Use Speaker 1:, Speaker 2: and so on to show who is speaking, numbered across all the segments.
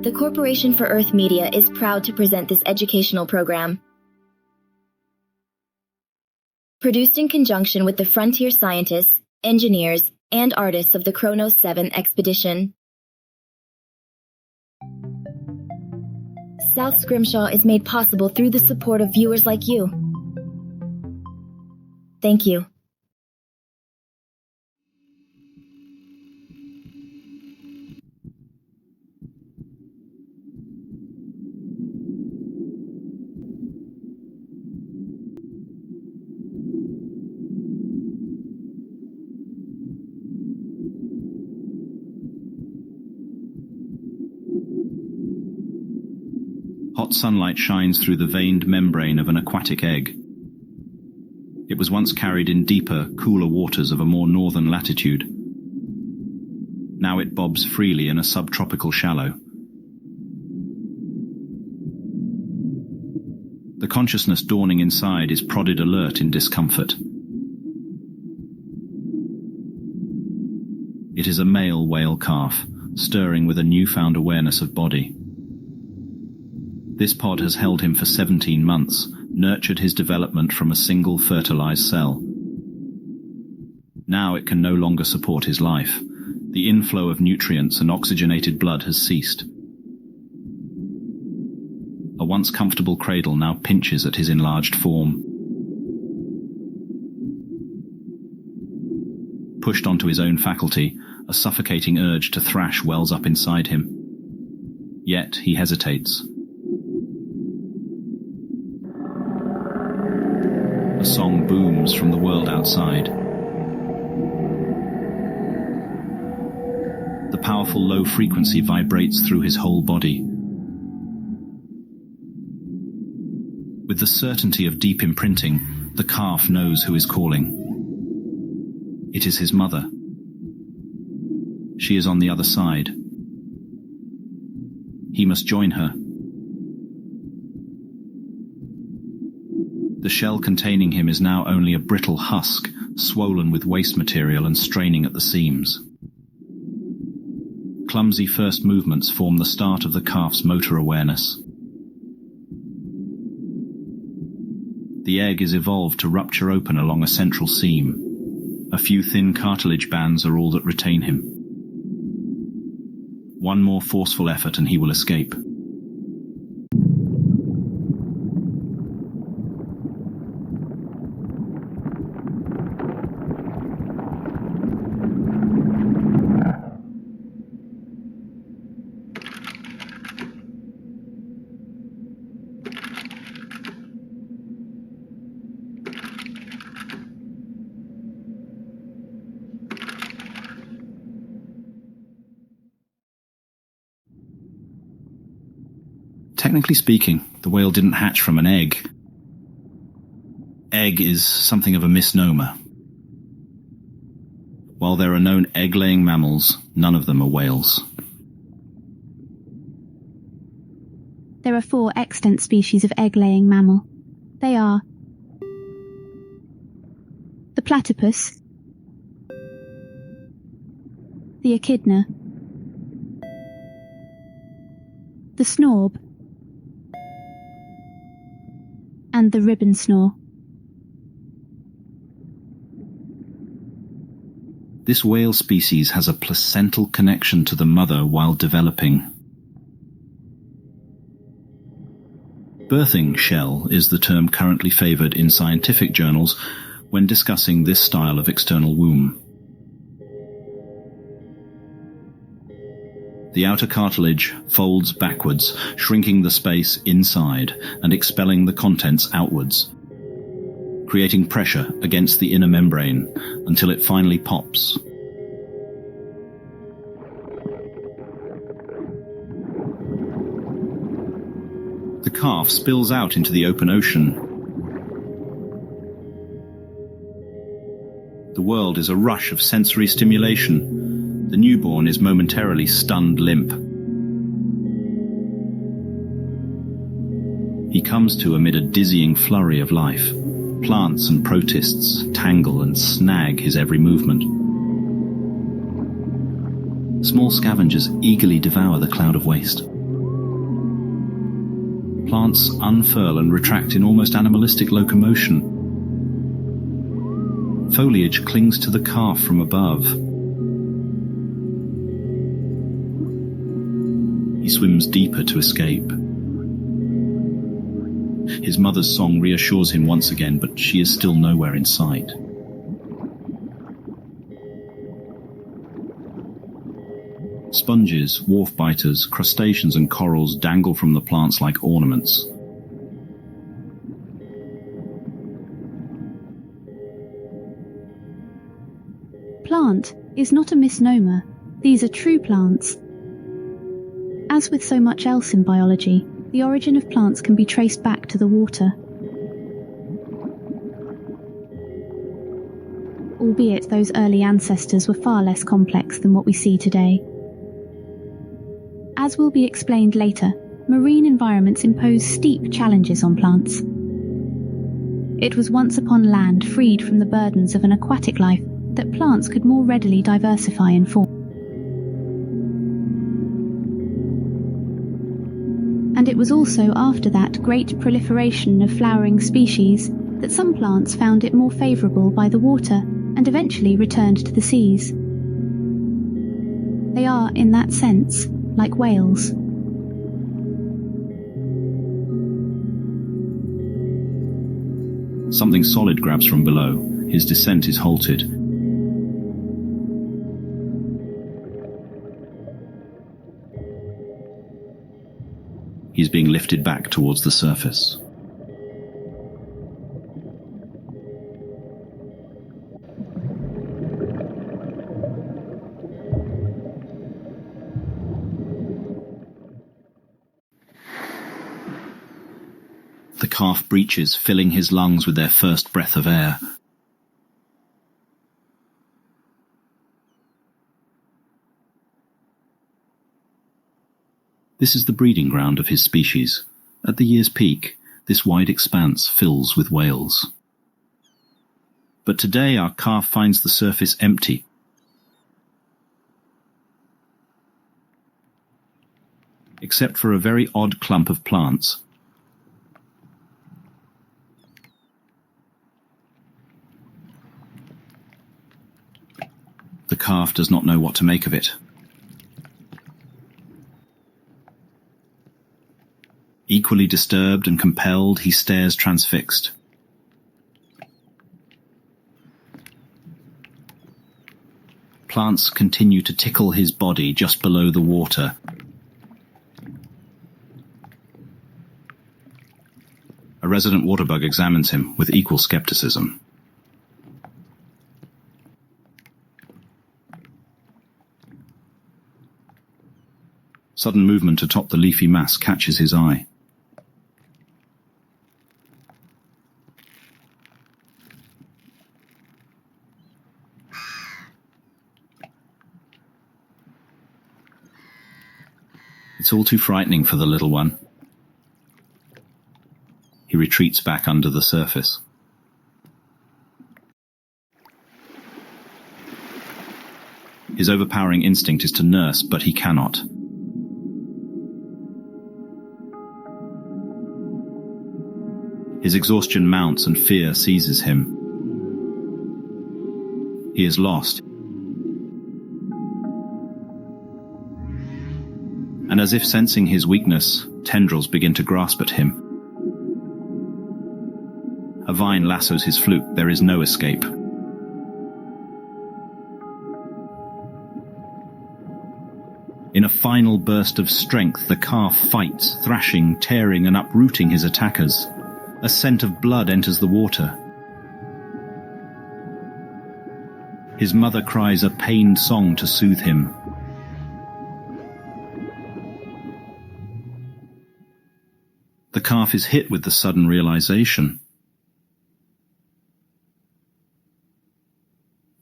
Speaker 1: The Corporation for Earth Media is proud to present this educational program. Produced in conjunction with the frontier scientists, engineers, and artists of the Kronos 7 expedition. South Scrimshaw is made possible through the support of viewers like you. Thank you.
Speaker 2: Hot sunlight shines through the veined membrane of an aquatic egg. It was once carried in deeper, cooler waters of a more northern latitude. Now it bobs freely in a subtropical shallow. The consciousness dawning inside is prodded alert in discomfort. It is a male whale calf, stirring with a newfound awareness of body. This pod has held him for 17 months, nurtured his development from a single fertilized cell. Now it can no longer support his life. The inflow of nutrients and oxygenated blood has ceased. A once comfortable cradle now pinches at his enlarged form. Pushed onto his own faculty, a suffocating urge to thrash wells up inside him. Yet he hesitates. A song booms from the world outside. The powerful low frequency vibrates through his whole body. With the certainty of deep imprinting, the calf knows who is calling. It is his mother. She is on the other side. He must join her. The shell containing him is now only a brittle husk, swollen with waste material and straining at the seams. Clumsy first movements form the start of the calf's motor awareness. The egg is evolved to rupture open along a central seam. A few thin cartilage bands are all that retain him. One more forceful effort and he will escape. Technically speaking, the whale didn't hatch from an egg. Egg is something of a misnomer. While there are known egg-laying mammals, none of them are whales.
Speaker 3: There are 4 extant species of egg-laying mammal. They are the platypus, the echidna, the snorb, and the ribbon snore.
Speaker 2: This whale species has a placental connection to the mother while developing. Birthing shell is the term currently favored in scientific journals when discussing this style of external womb. The outer cartilage folds backwards, shrinking the space inside and expelling the contents outwards, creating pressure against the inner membrane until it finally pops. The calf spills out into the open ocean. The world is a rush of sensory stimulation. The newborn is momentarily stunned limp. He comes to amid a dizzying flurry of life. Plants and protists tangle and snag his every movement. Small scavengers eagerly devour the cloud of waste. Plants unfurl and retract in almost animalistic locomotion. Foliage clings to the calf from above. He swims deeper to escape. His mother's song reassures him once again, but she is still nowhere in sight. Sponges, wharf biters, crustaceans and corals dangle from the plants like ornaments.
Speaker 3: Plant is not a misnomer. These are true plants. As with so much else in biology, the origin of plants can be traced back to the water. Albeit those early ancestors were far less complex than what we see today. As will be explained later, marine environments impose steep challenges on plants. It was once upon land freed from the burdens of an aquatic life that plants could more readily diversify and form. And it was also after that great proliferation of flowering species that some plants found it more favourable by the water and eventually returned to the seas. They are, in that sense, like whales.
Speaker 2: Something solid grabs from below. His descent is halted. He's being lifted back towards the surface. The calf breaches, filling his lungs with their first breath of air. This is the breeding ground of his species. At the year's peak, this wide expanse fills with whales. But today our calf finds the surface empty. Except for a very odd clump of plants. The calf does not know what to make of it. Equally disturbed and compelled, he stares transfixed. Plants continue to tickle his body just below the water. A resident waterbug examines him with equal skepticism. Sudden movement atop the leafy mass catches his eye. It's all too frightening for the little one. He retreats back under the surface. His overpowering instinct is to nurse, but he cannot. His exhaustion mounts and fear seizes him. He is lost. And as if sensing his weakness, tendrils begin to grasp at him. A vine lassos his fluke. There is no escape. In a final burst of strength, the calf fights, thrashing, tearing, and uprooting his attackers. A scent of blood enters the water. His mother cries a pained song to soothe him. The calf is hit with the sudden realization.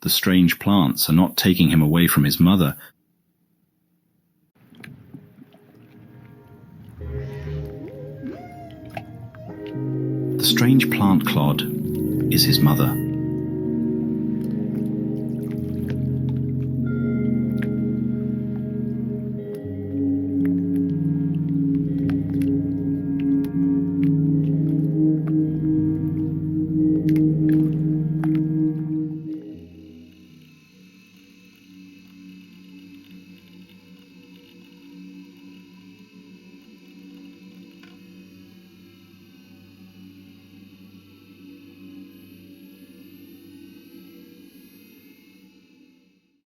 Speaker 2: The strange plants are not taking him away from his mother. The strange plant clod is his mother.